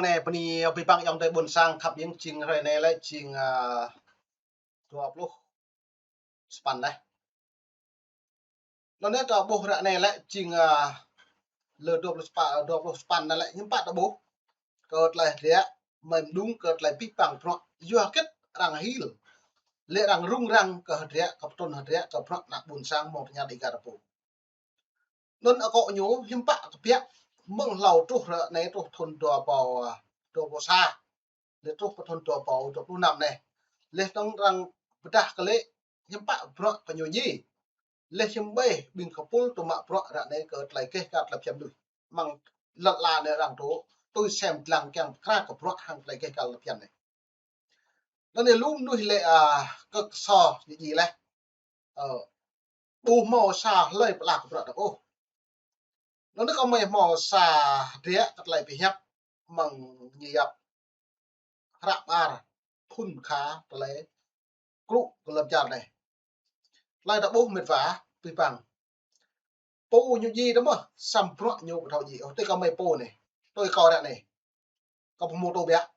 này pani pipang yang tay bun sang khap yang ching rồi này lại ching tuap lu span đây nó nét bố ra này lại ching lơ tuap lu span này lại nhưng bạn đã bố cợt lại thế mình đúng cợt lại pipang pro dua kết rang hil lệ rang rung rang cợt thế cặp tôn hạt thế cặp pro nạp bun sang một nhà đi gara bố nên ở cọ nhú hiếm bạn biết mừng lầu trúc ra này trúc thôn tuap bò sa le trúc thôn tuap bò trúc lu nằm này le tong rang bedah kali nyempak pro penyoji le chembe bin kapul to mak pro ra ne ke tlai ke kat la phiam du mang lat la ne rang to tôi xem lang kyang kra ka pro hang tlai ke kal la phiam này nó ne lum nu le cực so gì le bu mo sa lei plak pro da ô nó có mấy mo sa ria kat lai pi hap mang nyiap rap ar khun kha tlai crụ của lập chặt này lại đã bố mệt vả tùy bằng bố như gì đó mà xăm pro nhiều của thầu gì ở đây có mấy bố này tôi coi đã này có một mô tô bé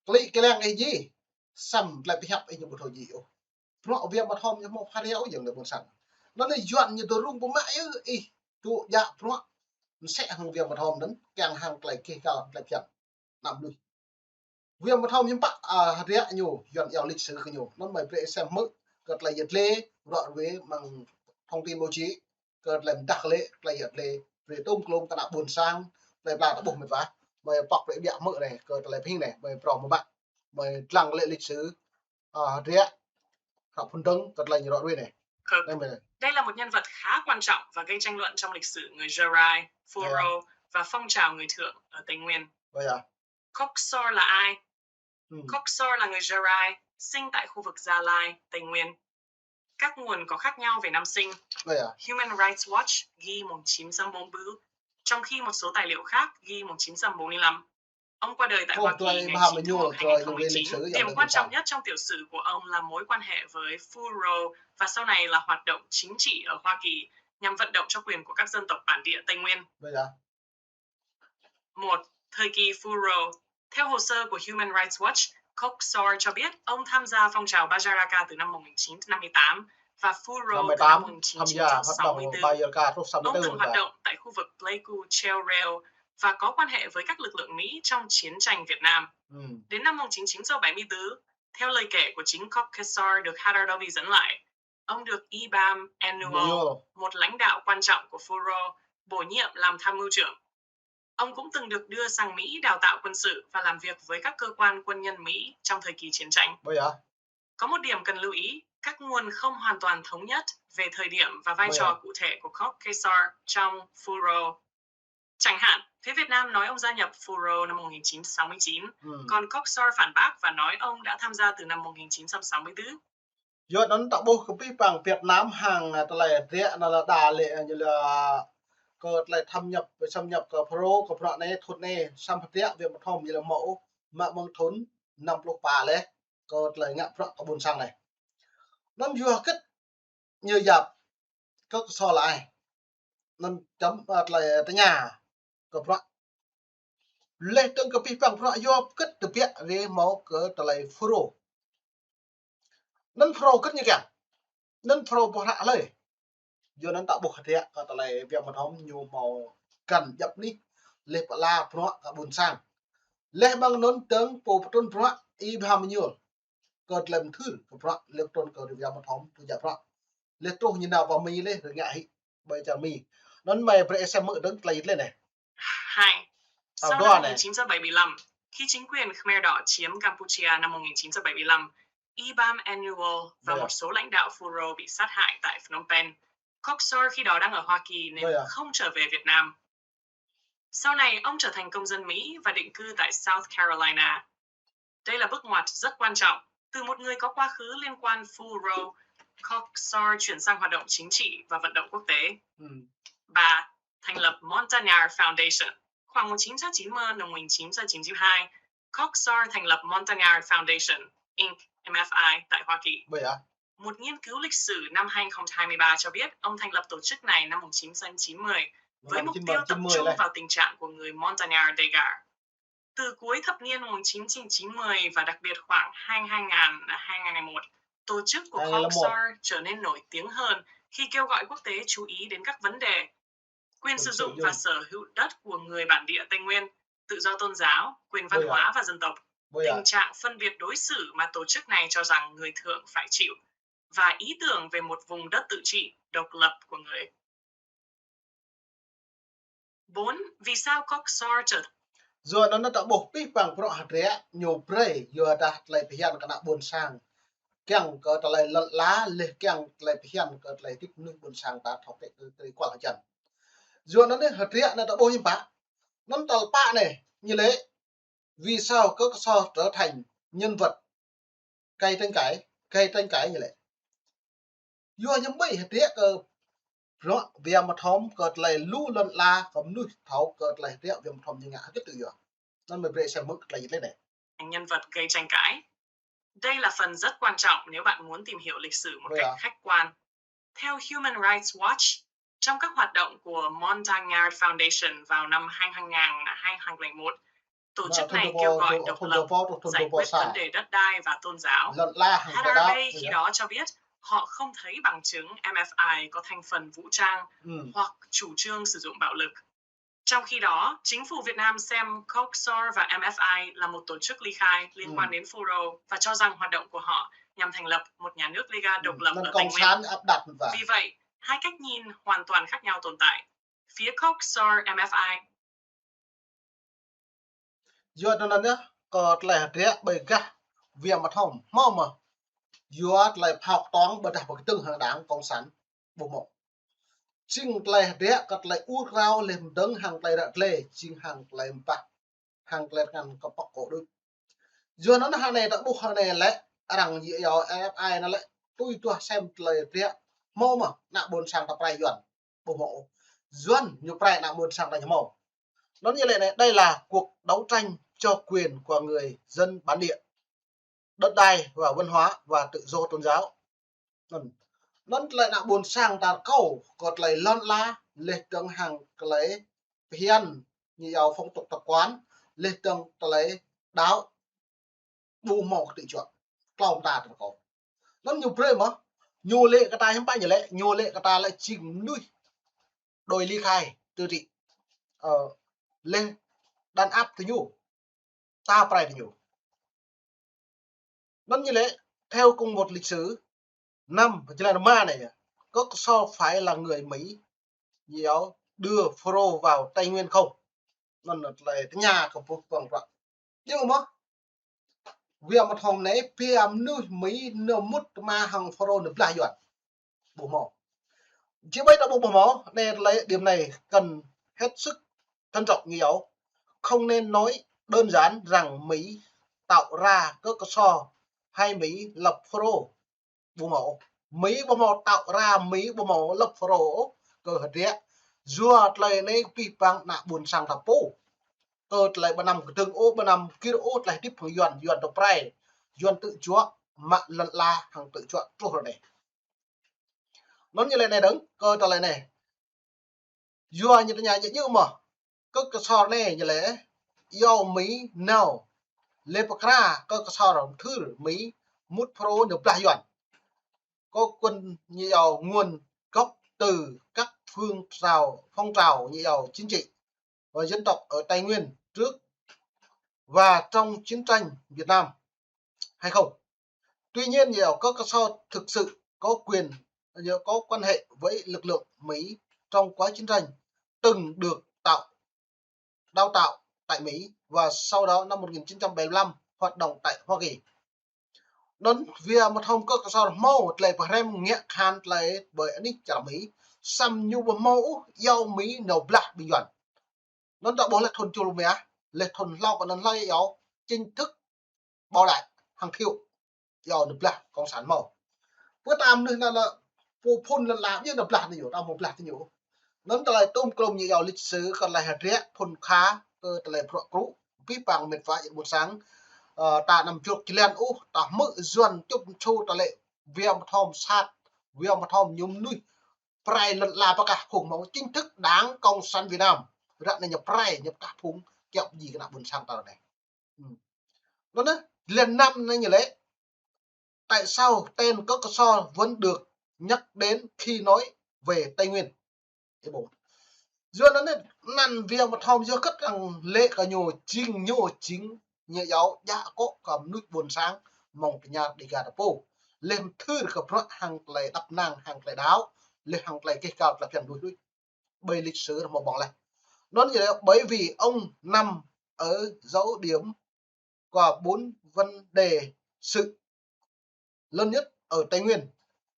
cái leng cái gì xăm lại bị hấp ấy nhiều của thầu gì pro việc mà thom như một phát héo dừng được một sẵn nó này dọn như tôi rung bố mãi ý tụ dạ pro sẽ hàng việc mà thom đến càng hàng lại kia cao lại chặt nằm lui việc mà thom những bạn rẻ nhiều dọn eo lịch sử nhiều nó mày phải xem mức cợt lại giật lê gọi với bằng thông tin báo chí cợt làm đặc lệ lại giật lê về tôm lông cả đạo buồn sang lại là đã buồn mệt vá mày bọc để bịa mỡ này cợt lại phim này mày prò một bạn mày lăng lệ lịch sử rẻ học phân tấn cợt lại nhiều đoạn này đây là một nhân vật khá quan trọng và gây tranh luận trong lịch sử người Gerai, Pharaoh và phong trào người thượng ở Tây Nguyên. Koksor là ai? Koksor là người Gerai, sinh tại khu vực Gia Lai, Tây Nguyên. Các nguồn có khác nhau về năm sinh. Human Rights Watch ghi 1940, trong khi một số tài liệu khác ghi 1945. Ông qua đời tại Hoa Kỳ ngày 9 tháng 1 2019. Điểm quan trọng nhất trong tiểu sử của ông là mối quan hệ với Pharaoh và sau này là hoạt động chính trị ở Hoa Kỳ nhằm vận động cho quyền của các dân tộc bản địa Tây Nguyên. 1. Thời kỳ Pharaoh. Theo hồ sơ của Human Rights Watch, Koksor cho biết ông tham gia phong trào Bajaraka từ năm 1958 và Pharaoh từ năm 1964. Ông từng hoạt động tại khu vực Pleiku Cheo và có quan hệ với các lực lượng Mỹ trong chiến tranh Việt Nam. Đến năm 1974, theo lời kể của chính Koksor được Hadardovi dẫn lại, ông được Ibam Annual, một lãnh đạo quan trọng của Pharaoh, bổ nhiệm làm tham mưu trưởng. Ông cũng từng được đưa sang Mỹ đào tạo quân sự và làm việc với các cơ quan quân nhân Mỹ trong thời kỳ chiến tranh. Có một điểm cần lưu ý, các nguồn không hoàn toàn thống nhất về thời điểm và vai trò cụ thể của Koksor trong Pharaoh. Chẳng hạn, phía Việt Nam nói ông gia nhập Pharaoh năm 1969, còn Koksor phản bác và nói ông đã tham gia từ năm 1964. Do đó tạo bố không biết bằng Việt Nam hàng là đà lệ như là cợt lại xâm nhập cái pro cái pro này thôn này xâm phát địa việc một thom như là mẫu mà mong thốn nằm lục bà đấy cợt lại ngã pro cái buồn sang này nó vừa kết như dập các so lại nó chấm lại tới nhà cái pro lên từng cái pi bằng pro do kết từ biết về máu cợt lại pro nó pro kết như kìa nó pro bỏ hạเลยdoนั้นtạo buộc thế có tại là việc mà thom nhiều màu cần dập đi lệ la pro cả buồn sang lệ bằng nón tướng po tôn pro y ham nhiều cợt làm thứ pro lệ tôn cợt việc mà thom tu giả pro lệ tôn như nào vào mi lên rồi ngại bây giờ mi nón mày phải xem mượn đứng lấy lên này 2. Sau năm 1975, khi chính quyền Khmer Đỏ chiếm Campuchia năm 1975, Ibam Annual và một số lãnh đạo Pharaoh bị sát hại tại Phnom Penh. Koksor khi đó đang ở Hoa Kỳ nên không trở về Việt Nam. Sau này, ông trở thành công dân Mỹ và định cư tại South Carolina. Đây là bước ngoặt rất quan trọng. Từ một người có quá khứ liên quan Pharaoh, Koksor chuyển sang hoạt động chính trị và vận động quốc tế. 3. Thành lập Montagnard Foundation. Khoảng 1990-1992, Koksor thành lập Montagnard Foundation, Inc. MFI tại Hoa Kỳ. Một nghiên cứu lịch sử năm 2023 cho biết ông thành lập tổ chức này năm 1990 với mục tiêu tập trung vào tình trạng của người Montagnard Degas. Từ cuối thập niên 1990 và đặc biệt khoảng 2001, tổ chức của Coxar trở nên nổi tiếng hơn khi kêu gọi quốc tế chú ý đến các vấn đề quyền sử dụng và sở hữu đất của người bản địa Tây Nguyên, tự do tôn giáo, quyền văn hóa và dân tộc, tình trạng phân biệt đối xử mà tổ chức này cho rằng người thượng phải chịu, và ý tưởng về một vùng đất tự trị, độc lập của người. 4. Vì sao Coxar trở rồi nó đã bộc pi bằng pro hạt rẽ nhiều prey giờ đã lại hiện cái nào buồn sang keng có lại lá lê keng lại hiện có lại tiếp nước buồn sang ta học cái quả chân rồi nó hạt rẽ nó đã bôi như bạ nó tàu bạ này như thế vì sao Coxar trở thành nhân vật cây tranh cãi như thế do những mấy hạt rẽ cơ rõ vì mà thom cợt lại lú lần la phẩm nuôi thấu cợt lại rẽ vì mà thom như ngã cái tự do nên mình sẽ mức là như thế này nhân vật gây tranh cãi. Đây là phần rất quan trọng nếu bạn muốn tìm hiểu lịch sử một cách khách quan. Theo Human Rights Watch, trong các hoạt động của Montagnard Foundation vào năm 2001, tổ chức này kêu gọi độc lập, giải quyết vấn đề đất đai và tôn giáo. Hadarabey khi đó cho biết họ không thấy bằng chứng MFI có thành phần vũ trang hoặc chủ trương sử dụng bạo lực. Trong khi đó, chính phủ Việt Nam xem Coxar và MFI là một tổ chức ly khai liên quan đến Foro và cho rằng hoạt động của họ nhằm thành lập một nhà nước Liga độc lập ở Tây Nguyên. Vì vậy, hai cách nhìn hoàn toàn khác nhau tồn tại. Phía Coxar MFI do đó nữa có lại rẽ bởi gà vì mà thông mau mà do lại học toán bởi đặc biệt từng hàng đảng cộng sản bộ một chính lại rẽ có lại u rau lên đứng hàng lại đặt lệ chính hàng lại bạc hàng lại ngăn có bọc cổ đôi do nó hàng này đã buộc hàng này lại rằng gì ở MFI nó lại tôi xem lại rẽ mau mà nạ buồn sang tập này dọn bộ mộ dọn nhiều này nạ buồn sang là màu nó như này đây là cuộc đấu tranh cho quyền của người dân bản địa, đất đai và văn hóa và tự do tôn giáo. Nó lại là buồn sang ta câu còn lại lon la lệch tầng hàng lấy hiền nhiều phong tục tập quán lệch tầng lấy đáo bu màu tự chọn lòng ta thì có nó nhiều pre mà nhiều lệ cái ta không phải như lệ nhiều lệ cái ta lại chìm nuôi đồi ly khai tư trị lên đàn áp thì nhủ ta phải thì nhủ nó như thế theo cùng một lịch sử năm chỉ là ma này có so phải là người Mỹ nhiều đưa Fro vào Tây Nguyên không nó là cái nhà của Phúc Quang Trọng nhưng mà vì một hôm nay PM nuôi Mỹ nó mút mà hàng Fro được lại dọn bộ mỏ chứ bây giờ bộ mỏ nên lấy điểm này cần hết sức trân trọng nhiều không nên nói đơn giản rằng Mỹ tạo ra cơ so hay Mỹ lập Fro bộ mỏ Mỹ bộ mỏ tạo ra Mỹ bộ mỏ lập Fro cơ hạt rẽ ruột lại này pi bằng nạ buồn sang thập phố cơ lại bên nằm từng ô bên nằm kia ô lại tiếp hồi dọn tập prai dọn tự chúa mạng lần la hàng tự chọn chỗ rồi này nó như này đứng cơ ta lại này do như nhà như mà cơ so này như lẽ do Mỹ nào lepra cơ so là thứ Mỹ mút pro được lại dọn có quân nhiều nguồn gốc từ các phong trào nhiều chính trị và dân tộc ở Tây Nguyên trước và trong chiến tranh Việt Nam hay không. Tuy nhiên nhiều các cơ sở thực sự có quyền có quan hệ với lực lượng Mỹ trong quá chiến tranh từng được đào tạo tại Mỹ và sau đó năm 1975 hoạt động tại Hoa Kỳ. Nên vì một hôm có cơ sở mẫu lại phải em nghe khan lại bởi anh trả Mỹ xăm như một mẫu yêu Mỹ nấu bạc bình luận nó đã bố là thôn chùa mẹ lệ thôn lau còn nó lay yếu chính thức bao đại hàng thiệu do được là con sản màu bữa tam nên là phô phun lần làm như đập lạt nhiều tao một lạt nhiều nó lại tôm cơm như giàu lịch sử còn lại hạt rẽ phun khá cơ lại pro cũ ví bằng mệt vãi một sáng ta nằm chuột chỉ lên ta mự duẩn chụp chu ta lệ viêm thom sát viêm thom nhung nuôi prai lần là bác cả phùng máu chính thức đáng công sản Việt Nam rạng này nhập prai nhập cả phùng kẹo gì cái nào buồn sang tao này nó đó lần năm này như thế tại sao tên Cốc So vẫn được nhắc đến khi nói về Tây Nguyên thế bố do nó nên năn việc mà thom do cất rằng lệ cả nhô chính nhẹ giáo đã có cầm nút buồn sáng mong cái nhà đi gà đập bô lên thư được gặp hàng lại đập nàng hàng lại đáo lên hàng lại cái cao là phiền đuôi bởi lịch sử là một bọn này nó như thế bởi vì ông nằm ở dấu điểm của 4 vấn đề sự lớn nhất ở Tây Nguyên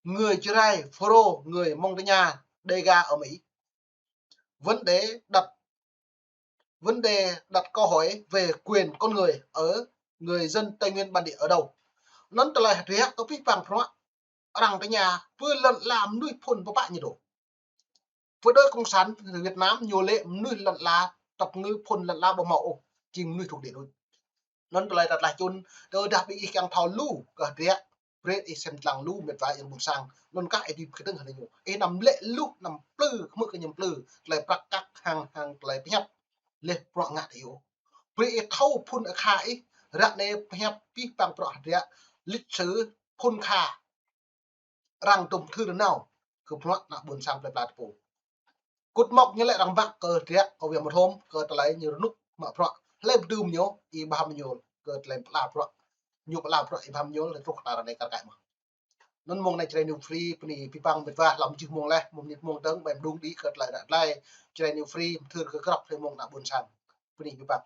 người Chrai, Phô, người Mông Tây Nha, Dega ở Mỹ vấn đề đặt câu hỏi về quyền con người ở người dân Tây Nguyên bản địa ở đâu nó là riêng có biết bằng đó rằng cái nhà vừa lần làm nuôi phun vào bạn như đồ vừa đôi công sản Việt Nam nhiều lệ nuôi lần là tập ngư phun lần la bộ mẫu chìm nuôi thuộc địa đôi nó là đặt lại chôn đôi đặc biệt càng thò lu cả riêng Red is lang lu met vai yang sang non ka edi kedeng hane yo e nam le lu nam plư mu ke nyam plư lai prakak hang lai piap le pro nga yo pre e thau phun a khai ra ne piap pi pang pro dia lịch sử phun kha rang tum thư nào cứ pro na bun sang lai plat po cút mọc như lại rang vak cơ dia có việc một hôm cơ ta lấy như nút mà pro le dum yo i baham yo cơ lai plat pro nyu plat pro i baham yo le truk ta ne ka kai ma non mong này chơi new free pni pipang bet va làm chữ mong le mong nít mong tấn bèm đúng đi cật lại đã lai chơi new free thưa cái gặp thì mong đã buồn sang pni pipang